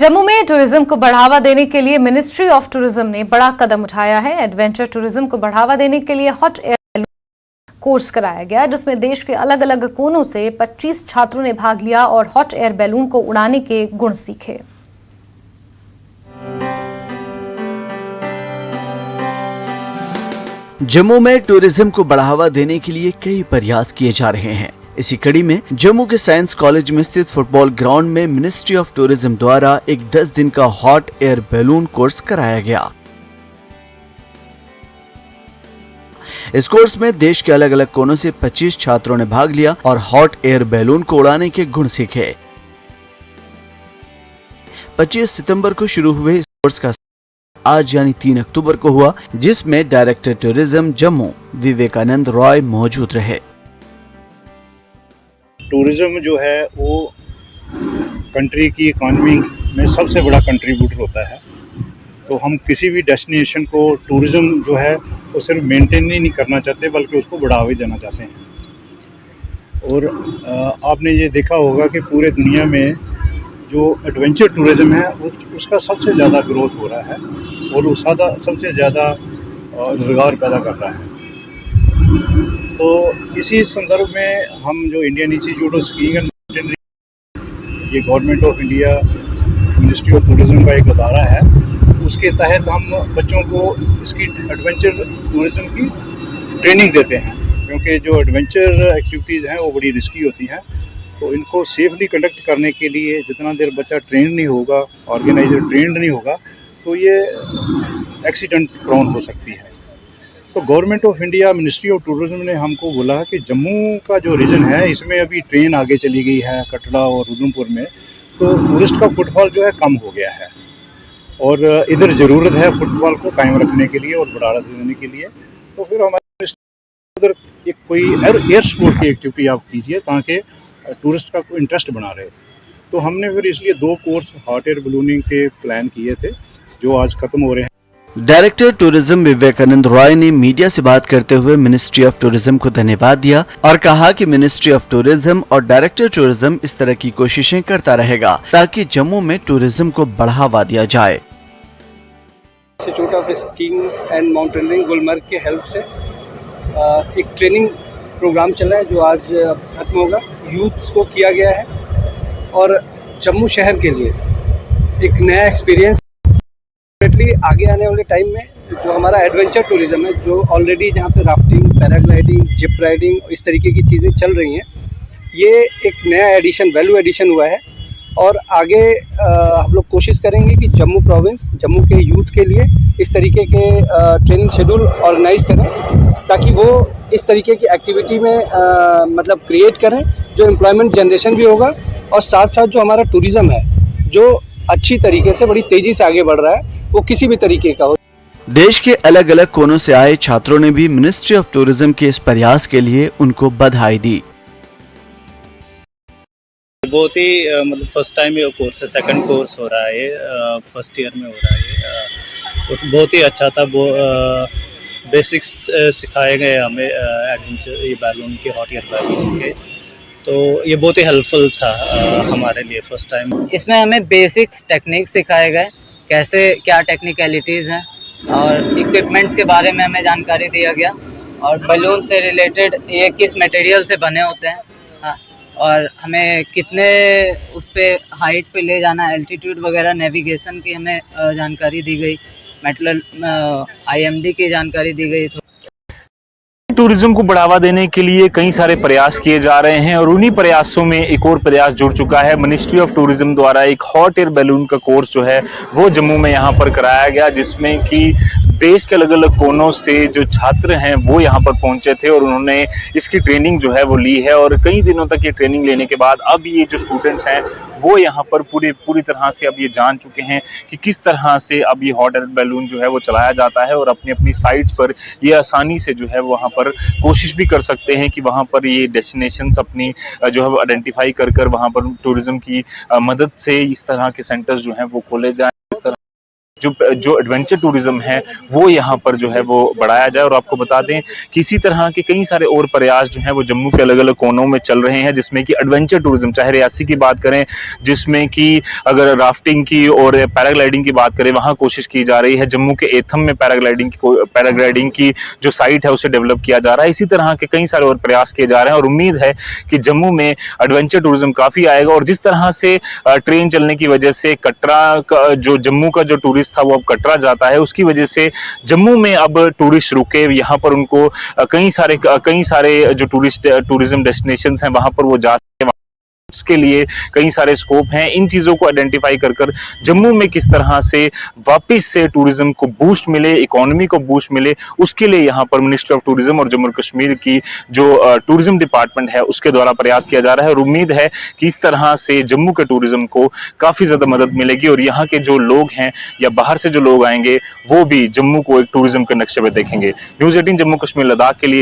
जम्मू में टूरिज्म को बढ़ावा देने के लिए मिनिस्ट्री ऑफ टूरिज्म ने बड़ा कदम उठाया है। एडवेंचर टूरिज्म को बढ़ावा देने के लिए हॉट एयर बैलून कोर्स कराया गया, जिसमें देश के अलग अलग कोनों से 25 छात्रों ने भाग लिया और हॉट एयर बैलून को उड़ाने के गुण सीखे। जम्मू में टूरिज्म को बढ़ावा देने के लिए कई प्रयास किए जा रहे हैं। इसी कड़ी में जम्मू के साइंस कॉलेज में स्थित फुटबॉल ग्राउंड में मिनिस्ट्री ऑफ टूरिज्म द्वारा एक 10 दिन का हॉट एयर बैलून कोर्स कराया गया। इस कोर्स में देश के अलग अलग कोनों से 25 छात्रों ने भाग लिया और हॉट एयर बैलून को उड़ाने के गुण सीखे। 25 सितंबर को शुरू हुए इस कोर्स का आज यानी 3 अक्टूबर को हुआ, जिसमें डायरेक्टर टूरिज्म जम्मू विवेकानंद रॉय मौजूद रहे। टूरिज्म जो है वो कंट्री की इकॉनमी में सबसे बड़ा कंट्रीब्यूटर होता है। तो हम किसी भी डेस्टिनेशन को टूरिज्म जो है वो सिर्फ मेंटेन ही नहीं करना चाहते, बल्कि उसको बढ़ावा देना चाहते हैं। और आपने ये देखा होगा कि पूरे दुनिया में जो एडवेंचर टूरिज्म है उसका सबसे ज़्यादा ग्रोथ हो रहा है और वो सबसे ज़्यादा रोजगार पैदा कर रहा है। तो इसी संदर्भ में हम जो Indian Institute of Skiing and Mountaineering, ये government of India ministry of tourism का एक अदारा है, उसके तहत हम बच्चों को इसकी एडवेंचर टूरिज्म की ट्रेनिंग देते हैं। क्योंकि जो एडवेंचर एक्टिविटीज़ हैं वो बड़ी रिस्की होती हैं, तो इनको सेफली कंडक्ट करने के लिए जितना देर बच्चा ट्रेन नहीं होगा, ऑर्गेनाइजर ट्रेंड नहीं होगा, तो ये एक्सीडेंट प्रोन हो सकती है। तो government of India ministry of tourism ने हमको बोला कि जम्मू का जो रीजन है इसमें अभी ट्रेन आगे चली गई है कटरा और उधमपुर में, तो टूरिस्ट का फुटफॉल जो है कम हो गया है और इधर ज़रूरत है फुटफॉल को कायम रखने के लिए और बढ़ावा देने के लिए। तो फिर हमारे उधर एक कोई एयर स्पोर्ट की एक्टिविटी आप कीजिए ताकि टूरिस्ट का कोई इंटरेस्ट बना रहे। तो हमने फिर इसलिए 2 कोर्स हॉट एयर बलूनिंग के प्लान किए थे जो आज खत्म हो रहे हैं। डायरेक्टर टूरिज्म विवेकानंद रॉय ने मीडिया से बात करते हुए मिनिस्ट्री ऑफ टूरिज्म को धन्यवाद दिया और कहा कि मिनिस्ट्री ऑफ टूरिज्म और डायरेक्टर टूरिज्म इस तरह की कोशिशें करता रहेगा ताकि जम्मू में टूरिज्म को बढ़ावा दिया जाए। Institute of Skiing and mountaineering Gulmarg के हेल्प से एक ट्रेनिंग प्रोग्राम चला है जो आज खत्म होगा। यूथ को किया गया है और जम्मू शहर के लिए एक नया एक्सपीरियंस आगे आने वाले टाइम में जो हमारा एडवेंचर टूरिज्म है, जो ऑलरेडी जहाँ पे राफ्टिंग, पैराग्लाइडिंग, जिप राइडिंग इस तरीके की चीज़ें चल रही हैं, ये एक नया एडिशन, वैल्यू एडिशन हुआ है। और आगे हम लोग कोशिश करेंगे कि जम्मू प्रोविंस, जम्मू के यूथ के लिए इस तरीके के ट्रेनिंग शेड्यूल ऑर्गेनाइज करें ताकि वो इस तरीके की एक्टिविटी में मतलब क्रिएट करें जो एम्प्लॉयमेंट जनरेशन भी होगा और साथ साथ जो हमारा टूरिज़्म है जो अच्छी तरीके से बड़ी तेज़ी से आगे बढ़ रहा है, वो किसी भी तरीके का हो। देश के अलग अलग कोनों से आए छात्रों ने भी मिनिस्ट्री ऑफ टूरिज्म के इस प्रयास के लिए उनको बधाई दी। बहुत ही मतलब फर्स्ट टाइम ये कोर्स है, सेकंड कोर्स हो रहा है, फर्स्ट ईयर में हो रहा है और बहुत ही अच्छा था। बेसिक्स सिखाए गए हमें एडवेंचर ये बैलून के, हॉट एयर बैलून के, तो ये बहुत ही हेल्पफुल था हमारे लिए फर्स्ट टाइम। इसमें हमें बेसिक्स टेक्निक सिखाए गए, कैसे क्या टेक्निकलिटीज़ हैं और इक्विपमेंट्स के बारे में हमें जानकारी दिया गया और बलून से रिलेटेड ये किस मटेरियल से बने होते हैं, हाँ, और हमें कितने उस पे हाइट पे ले जाना, एल्टीट्यूड वगैरह, नेविगेशन की हमें जानकारी दी गई, मतलब IMD की जानकारी दी गई। टूरिज्म को बढ़ावा देने के लिए कई सारे प्रयास किए जा रहे हैं और उन्हीं प्रयासों में एक और प्रयास जुड़ चुका है। मिनिस्ट्री ऑफ टूरिज्म द्वारा एक हॉट एयर बैलून का कोर्स जो है वो जम्मू में यहाँ पर कराया गया, जिसमें कि देश के अलग अलग कोनों से जो छात्र हैं वो यहाँ पर पहुंचे थे और उन्होंने इसकी ट्रेनिंग जो है वो ली है। और कई दिनों तक ये ट्रेनिंग लेने के बाद अब ये जो स्टूडेंट्स हैं वो यहाँ पर पूरी तरह से अब ये जान चुके हैं कि किस तरह से अब ये हॉट एयर बैलून जो है वो चलाया जाता है और अपनी अपनी साइट्स पर ये आसानी से जो है वहाँ पर कोशिश भी कर सकते हैं कि वहाँ पर ये डेस्टिनेशंस अपनी जो है आइडेंटिफाई कर वहाँ पर टूरिज्म की मदद से इस तरह के सेंटर्स जो हैं वो खोले जाएं। इस तरह जो एडवेंचर टूरिज्म है वो यहाँ पर जो है वो बढ़ाया जाए। और आपको बता दें कि इसी तरह के कई सारे और प्रयास जो हैं वो जम्मू के अलग अलग कोनों में चल रहे हैं, जिसमें कि एडवेंचर टूरिज्म, चाहे रियासी की बात करें जिसमें कि अगर राफ्टिंग की और पैराग्लाइडिंग की बात करें वहाँ कोशिश की जा रही है, जम्मू के एथम में पैराग्लाइडिंग की जो साइट है उसे डेवलप किया जा रहा है। इसी तरह के कई सारे और प्रयास किए जा रहे हैं और उम्मीद है कि जम्मू में एडवेंचर टूरिज्म काफी आएगा। और जिस तरह से ट्रेन चलने की वजह से कटरा का जो जम्मू का जो टूरिस्ट था वो अब कटरा जाता है, उसकी वजह से जम्मू में अब टूरिस्ट रुके, यहाँ पर उनको कई सारे जो टूरिज्म डेस्टिनेशन हैं वहां पर वो जा सके। इसके लिए कई सारे स्कोप हैं। इन चीजों को आइडेंटिफाई कर जम्मू में किस तरह से वापस से टूरिज्म को बूस्ट मिले, इकोनॉमी को बूस्ट मिले, उसके लिए यहाँ पर मिनिस्ट्री ऑफ टूरिज्म और जम्मू कश्मीर की जो टूरिज्म डिपार्टमेंट है उसके द्वारा प्रयास किया जा रहा है। और उम्मीद है कि इस तरह से जम्मू के टूरिज्म को काफी ज्यादा मदद मिलेगी और यहाँ के जो लोग हैं या बाहर से जो लोग आएंगे वो भी जम्मू को एक टूरिज्म के नक्शे पे देखेंगे। न्यूज़ 18 जम्मू कश्मीर लद्दाख के लिए